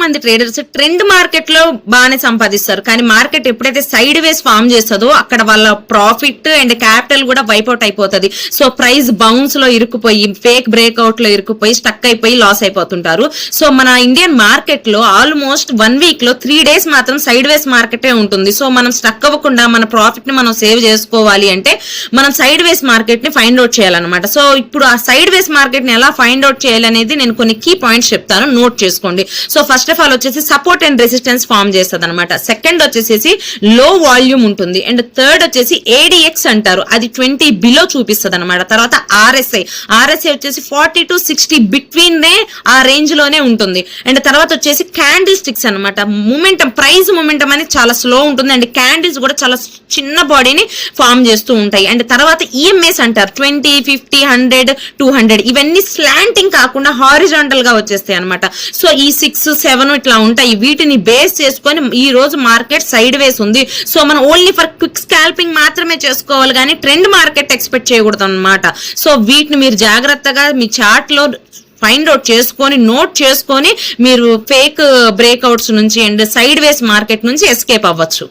మంది traders trend market లో బాగానే సంపాదిస్తారు, కానీ మార్కెట్ ఎప్పుడైతే సైడ్ వేస్ ఫామ్ చేస్తుందో అక్కడ వాళ్ళ ప్రాఫిట్ అండ్ క్యాపిటల్ కూడా వైపౌట్ అయిపోతుంది. సో ప్రైస్ బౌన్స్ లో ఇరుక్కుపోయి ఫేక్ బ్రేక్అవుట్ లో ఇరుక్కుపోయి స్టక్ అయిపోయి లాస్ అయిపోతుంటారు. సో మన ఇండియన్ మార్కెట్ లో ఆల్మోస్ట్ 1 వీక్ లో 3 డేస్ మాత్రం సైడ్ వేస్ మార్కెటే ఉంటుంది. సో మనం స్టక్ అవ్వకుండా మన ప్రాఫిట్ ని మనం సేవ్ చేసుకోవాలి అంటే మనం సైడ్ వేస్ మార్కెట్ ని ఫైండ్ అవుట్ చేయాలన్నమాట. సో ఇప్పుడు ఆ సైడ్ వేస్ మార్కెట్ ని ఎలా ఫైండ్ అవుట్ చేయాలి అనేది నేను కొన్ని కీ పాయింట్స్ చెప్తాను, నోట్ చేసుకోండి. సో ఫస్ట్ ఆఫ్ ఆల్ వచ్చేసి సపోర్ట్ అండ్ రెసిస్టెన్స్ ఫామ్ చేస్తుంది అనమాట. సెకండ్ వచ్చేసి లో వాల్యూమ్ ఉంటుంది. అండ్ థర్డ్ వచ్చేసి ఏడిఎక్స్ అంటారు, అది 20 బిలో చూపిస్తుంది అనమాట. తర్వాత ఆర్ఎస్ఐ వచ్చేసి 40 to 60 బిట్వీన్ నే ఆ రేంజ్ లోనే ఉంటుంది. అండ్ తర్వాత వచ్చేసి క్యాండిల్ స్టిక్స్ అనమాట. మూమెంటం ప్రైస్ మూమెంటం అనేది చాలా స్లో ఉంటుంది. అండ్ క్యాండిల్స్ కూడా చాలా చిన్న బాడీని ఫామ్ చేస్తూ ఉంటాయి. అండ్ తర్వాత ఈఎంఎస్ అంటారు 20, 50, 100, 200 ఇవన్నీ స్లాంటింగ్ కాకుండా హారిజాంటల్ గా వచ్చేస్తాయి అనమాట. సో ఈ 6, 7 ఇట్లా ఉంటాయి. వీటిని బేస్ చేసుకొని ఈ రోజు మార్కెట్ సైడ్ వేస్ ఉంది. సో మనం ఓన్లీ ఫర్ క్విక్ స్కాల్పింగ్ మాత్రమే చేసుకోవాలి, కానీ ట్రెండ్ మార్కెట్ ఎక్స్పెక్ట్ చేయకూడదు అనమాట. సో వీటిని మీరు జాగ్రత్తగా మీ చార్ట్ లో ఫైండ్ అవుట్ చేసుకొని నోట్ చేసుకొని మీరు ఫేక్ బ్రేక్అవుట్స్ నుంచి అండ్ సైడ్ వేస్ మార్కెట్ నుంచి ఎస్కేప్ అవ్వచ్చు.